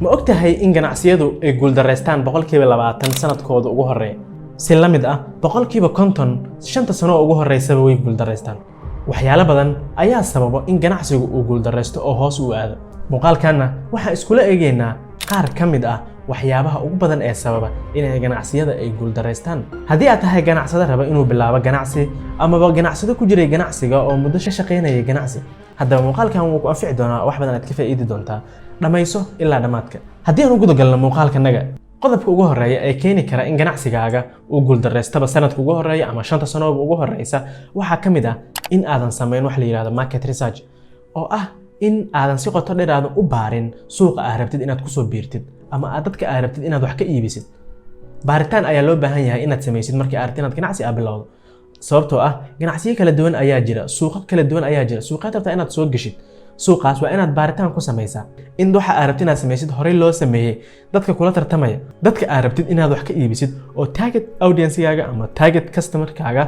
ma ogtahay in ganacsiyadu ay guuldareystaan boqolkiiba 20 sanadkooda ugu horeeya si la mid ah boqolkiiba 50 shanta sano ugu horeysaba way guuldareystaan waxyaalo badan ayaa sababa in ganacsigu uu guuldareysto oo hoos u aado muuqaalkana waxaan iskula eegaynaa qaar ka mid ah waxyaabaha ugu badan ee sababa in ganacsiyada ay guuldareystaan haddii aad tahay ganacsade raba inuu bilaabo ganacsi ama ganacsade ku jiray ganacsiga oo muddo shaqeynaya ganacsi haddaba muuqaalkan wuu ku anfici doonaa wax badan aad ka faa'iidi doontaa dhamayso ilaa dhamaadka haddii aan u guda galno muuqaalkanaga qodobka ugu horeeya ee keeni kara in ganacsigaaga uu guuldareystaba sanadka ugu horeeya ama shanta sanoba ugu horeysa waxaa ka mid ah in aadan sameyn wax la yiraahdo market research oo ah in aadan si qoto dheer aadan u baarin suuqa aad rabtid inaad ku soo biirtid ama aad dadka aad rabtid inaad wax ka iibisid baaritaan ayaa loo baahan yahay inaad sameysid markii aad rabtid inaad ganacsi aad bilowdo sababtoo ah ganacsiyo kala duwan ayaa jira suuqo kala duwan ayaa jira suuqaad rabtaa inaad soo gashid suuqaas waa inaad baaritaan ku sameysaa in waxa aad rabtid inaad sameysid horey loo sameeyay dadka kula tartamaya dadka aad rabtid inaad wax ka iibisid oo target audience-gaaga ama target customer-kaaga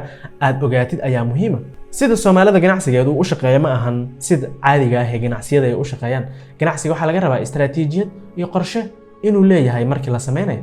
aad ogaatid ayaa muhiim ah sida Soomaalida ganacsigeedu u shaqeeyo ma ahan sida caadiga ah ee ganacsiyada ay u shaqeeyaan ganacsiga waxa laga rabaa istaraatiijiyad iyo qorshe inuu leeyahay markii la sameynayo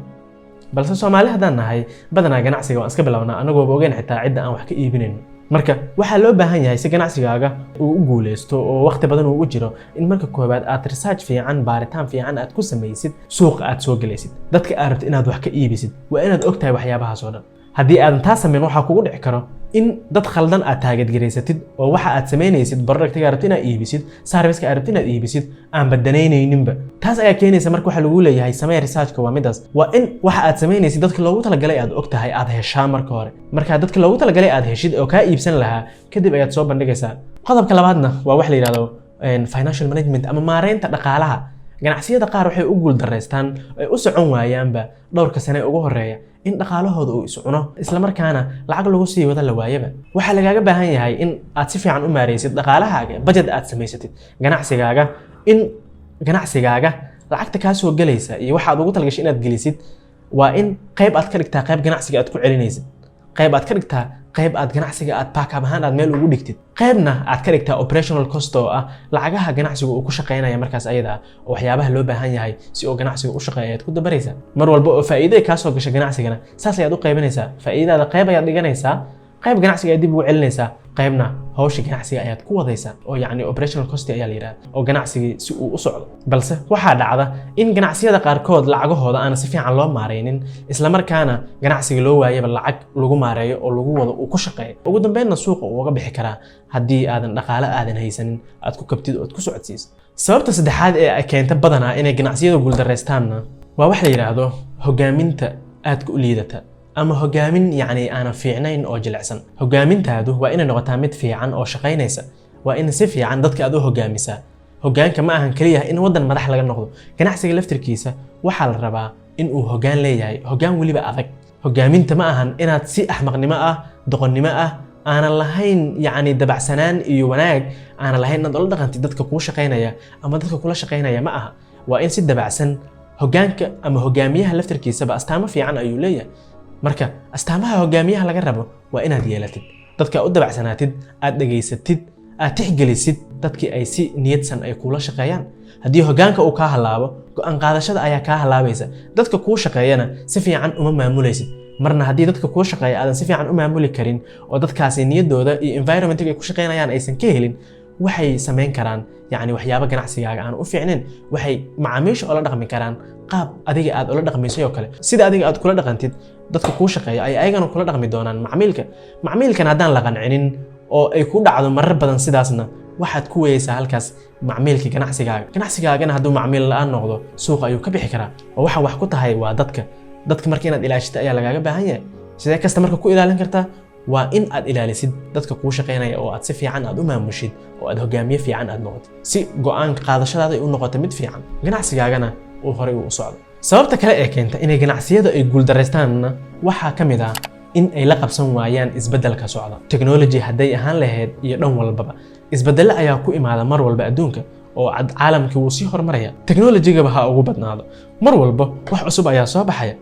balse Soomaali haddaan nahay badanaa ganacsiga waan iska bilownaa anagoo ogeyn xitaa cidda aan wax ka iibinayno marka waxa loo baahan yahay si ganacsigaaga uu u guuleysto oo waqti badan uu u jiro in marka koobaad aad research fiican baaritaan fiican aad ku sameysid suuqa aad soo galaysid dadka aad rabtid inaad wax ka iibisid waa inaad ogtahay waxyaabahaas oo dhan haddii aadan taas sameyn waxa kugu dhici karo in dad khaldan aad taageed gareysatid oo waxa aad sameynaysid productiga aad rabtid inaad iibisid service-ka aad rabtid inaad iibisid aan badanaynayninba taas ayaa keenaysa marka waxa lagu leeyahay samee research-ka waa midaas waa in waxa aad sameynaysid dadka loogu talagalay aad ogtahay aad heshaa marka hore marka dadka loogu talagalay aad heshid oo ka iibsan lahaa kadib ayaad soo bandhigaysaa qodobka labaadna waa wax la yiraahdo financial management ama maareynta dhaqaalaha ganacsiyada qaar waxay u guuldareystaan ay u socon waayaanba dhowrka sano ugu horeeya in dhaqaalahooda uu is cuno isla markaana lacag lagu sii wada la waayaba waxa lagaaga baahan yahay in aad si fiican u maareysid dhaqaalahaaga budget aad sameysatid ganacsigaaga in ganacsigaaga lacagta ka soo galaysa iyo waxa aad ugu talagashay inaad gelisid waa in qayb aad ka dhigtaa qayb ganacsiga aad ku celinaysid qayb aad ka dhigtaa qayb aad ganacsiga aad backup ahaan aad meel ugu dhigtid qaybna aad ka dhigtaa operational cost oo ah lacagaha ganacsiga uu ku shaqeynaya markaas ayada ah oo waxyaabaha loo baahan yahay si oo ganacsiga u shaqeeyo aad ku dabaraysaa mar walba oo faa'iido ka soo gashay ganacsigana saas ayaad u qaybinaysaa faa'iidada qayb ayaad dhiganaysaa qayb ganacsiga aad dib ugu celinaysaa qaybna hawsha ganacsiga ayaad ku wadaysaa oo yacni operational cost ayaa la yiraahdaa oo ganacsiga si uu u socdo balse waxa dhacda in ganacsiyada qaarkood lacagahooda aan si fiican loo maareynin isla markaana ganacsiga loo waayaba lacag lagu maareeyo oo lagu wado uu ku shaqeeyo ugu dambeynna suuqa uu uga bixi karaa haddii aadan dhaqaale aadan haysanin aad ku kabtid oo aad ku socodsiisid sababta saddexaad ee ay keenta badanaa inay ganacsiyadu guuldareystaanna waa wax la yiraahdo hogaaminta aadka u liidata ama hogaamin yacni aan fiicnayn oo jilicsan hogaamintaadu waa inay noqotaa mid fiican oo shaqeynaysa waa in si fiican dadka aad u hogaamisaa hogaanka ma ahan kaliya in wadan madax laga noqdo ganacsiga laftirkiisa waxa la rabaa in uu hogaan leeyahay hogaan waliba adag hogaaminta ma ahan inaad si axmaqnimo ah doqonnimo ah aanan lahayn yacni dabacsanaan iyo wanaag aanan lahayn inaad ula dhaqantid dadka kuu shaqeynaya ama dadka kula shaqeynaya ma aha waa in si dabacsan hogaanka ama hogaamiyaha laftirkiisaba astaamo fiican ayuu leeyahay marka astaamaha hogaamiyaha laga rabo waa inaad yeelatid dadka u dabacsanaatid aad dhageysatid aad tixgelisid dadkii ay si niyadsan ay kula shaqeeyaan haddii hogaanka uu ka halaabo go'aan qaadashada ayaa ka halaabaysa dadka kuu shaqeeyana si fiican uma maamulaysid marna haddii dadka kuu shaqeeya aadan si fiican u maamuli karin oo dadkaasi niyadooda iyo environment-ka ay ku shaqeynayaan aysan ka helin waxay sameyn karaan yacni waxyaabo ganacsigaaga aan u fiicnayn waxay macaamiisha oo la dhaqmi karaan qaab adiga aad ula dhaqmaysay oo kale sida adiga aad kula dhaqantid dadka kuu shaqeeya ay ayagana kula dhaqmi doonaan macmiilkan haddaan la qancinin oo ay ku dhacdo marar badan sidaasna waxaad ku weyaysaa halkaas macmiilka ganacsigaagana hadduu macmiil la'aan noqdo suuqa ayuu ka bixi karaa oo waxa wax ku tahay waa dadka marka inaad ilaashito ayaa lagaaga baahan yahay sidee kasta marka ku ilaalin kartaa waa in aad ilaalisid dadka kuu shaqeynaya oo aad si fiican aad u maamushid oo aad hogaamiye fiican aad noqotid si go'aan qaadashadaada ay u noqoto mid fiican ganacsigaagana uu horey u socdo sababta kale ee keenta inay ganacsiyada ay guuldareystaanna waxaa ka mid ah in ay la qabsan waayaan isbeddelka socda technology hadday ahaan lahayd iyo dhan walbaba isbeddelo ayaa ku imaada mar walba adduunka oo caalamkii wuu sii horumaraya technology-gaba ha ugu badnaado mar walba wax cusub ayaa soo baxaya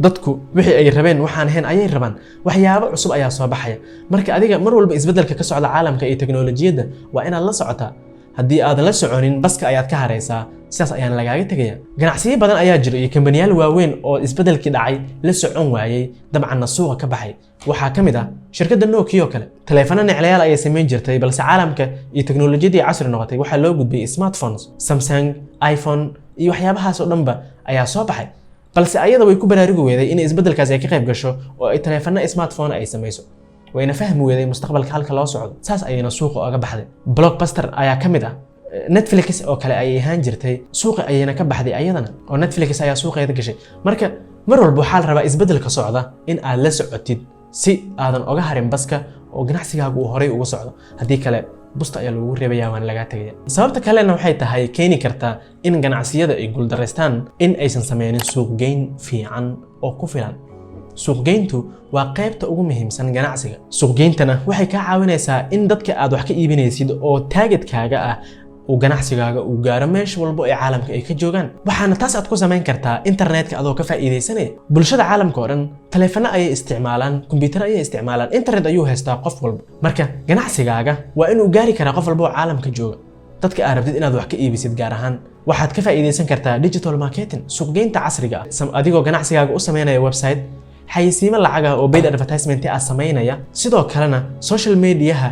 dadku wixii ay rabeen waxaan ahayn ayay rabaan waxyaabo cusub ayaa soo baxaya marka adiga mar walba isbeddelka ka socda caalamka iyo teknolojiyadda waa inaad la socotaa haddii aad la soconin baska ayaad ka haraysaa sidaas ayaan lagaaga tagayaa. Ganacsiyo badan ayaa jira iyo kambaniyaal waaweyn oo isbeddelkii dhacay la socon waayay dabcanna suuqa ka baxay. waxaa ka mid ah shirkadda Nokia oo kale taleefano niclayaal ay sameyn jirtay balse caalamka iyo teknoolajiyadii casri noqotay waxaa loo gudbiyay smartphones Samsung iPhone iyo waxyaabahaas oo dhanba ayaa soo baxay balse ayada way ku baraarugi weeday in isbeddelkaas ay ka qayb gasho oo ay taleefano smartphone ay sameyso wayna fahmi weeday mustaqbalka halka loo socdo saas ayayna suuqa uga baxday. Blockbuster ayaa ka mid ah Netflix oo kale ay ahaan jirtay suuqa ayayna ka baxday ayadana oo Netflix ayaa suuqeeda gashay. Marka mar walba waxaa la rabaa isbeddelka socda in aad la socotid si aadan uga harin baska oo ganacsigaagu uu horay uga socdo haddii kale busta ayaa lagu reebayaa waan laga tagaya. Sababta kalena waxay tahay keeni kartaa in ganacsiyada ay guuldareystaan in aysan sameynin suuqgeyn fiican oo ku filan. Suuqgeyntu waa qaybta ugu muhiimsan ganacsiga. Suuqgeyntana waxay ka caawinaysaa in dadka aad wax ka iibinaysid oo targetkaaga ah uu ganacsigaaga uu gaaro meesha walba ee caalamka ay ka joogaan. Waxaana taas aad ku sameyn kartaa internetka adoo ka faa'iideysanaya. Bulshada caalamka oo dhan taleefano ayay isticmaalaan, kombiyuutar ayay isticmaalaan, internet ayuu haystaa qof walba. Marka ganacsigaaga waa inuu gaari karaa qof walba oo caalamka jooga. Dadka aad rabtid inaad wax ka iibisid gaar ahaan waxaad ka faa'iideysan kartaa digital marketing, suuqgeynta casriga ah. Adigoo ganacsigaaga u sameynaya website, xayeysiimo lacag ah oo paid advertisement ah sameynaya, sidoo kalena social mediaha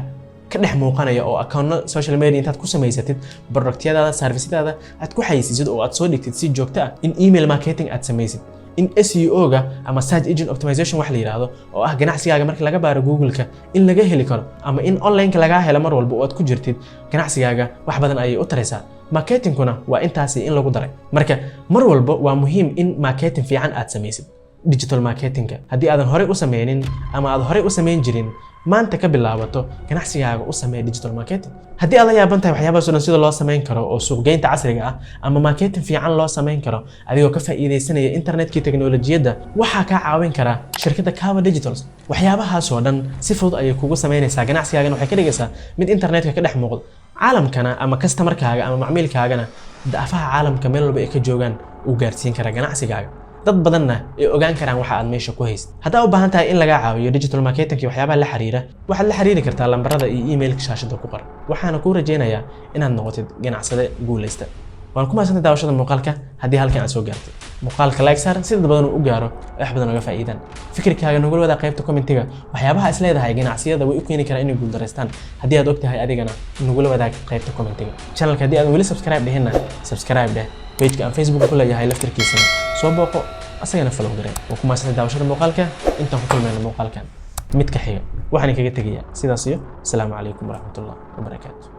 ka dhex muuqanaya oo account social media intaad ku samaysatid productyadaada serviceyadaada aad ku xayeysiisid oo aad soo dhigtid si joogto ah in email marketing aad samaysid in SEO-ga ama search engine optimization wax la yiraahdo oo ah ganacsigaaga marka laga baaro Google-ka in laga heli karo ama in online-ka laga helo mar walba oo aad ku jirtid ganacsigaaga wax badan ayay u taraysaa. Marketingkuna waa intaasi in lagu daray. Marka mar walba waa muhiim in marketing fiican aad samaysid. Digital marketingka haddii aadan horey u sameynin ama aad horey u sameyn jirin maanta ka bilaabato ganacsigaaga u samee digital marketing. Haddii aad la yaaban tahay waxyaabahaas oo dhan sida loo sameyn karo oo suuqgeynta casriga ah ama marketing fiican loo sameyn karo adigoo ka faa'iideysanaya internetka teknoolajiyadda waxaa ka caawin kara shirkadda Kawa Digitals. Waxyaabahaas oo dhan si fudud ayay kugu sameynaysaa ganacsigaagana waxay ka dhigaysaa mid internetka ka dhex muuqdo caalamkana ama customerkaaga ama macmiilkaagana daafaha caalamka meel walba ay ka joogaan uu gaarsiin kara ganacsigaaga. dad badanna ay ogaan karaan waxa aad meesha ku haysid. Haddii u baahan tahay in laga caawiyo digital marketing iyo waxyaabaha la xiriira, waxaad la xiriiri kartaa lambarada iyo emailka shaashada ku qoran. Waxaana ku rajaynayaa inaad noqotid ganacsade guuleysta. waan ku mahadsantahay daawashada muuqaalka. Haddii halkan aad soo gaartay muuqaalka like saar si dad badan u gaaro wax badan uga faa'iidaan. Fikirkaaga nagu wada qaybta commentiga waxyaabaha is leedahay ganacsiyada way u keeni karaan inay guuldareystaan. Haddii aad ogtahay adigana nagu wada qaybta commentiga. Channelka haddii aad weli subscribe dhehina subscribe dheh. Page-ka aan Facebook ku leeyahay laftirkiisana soo booqo asagana follow garee. waan ku mahadsantahay daawashada muuqaalka. intaan ku kulmayno muuqaalkan mid ka xiga waxaan kaga tegayaa sidaas iyo assalaamu calaykum waraxmatullaahi wabarakaatuh.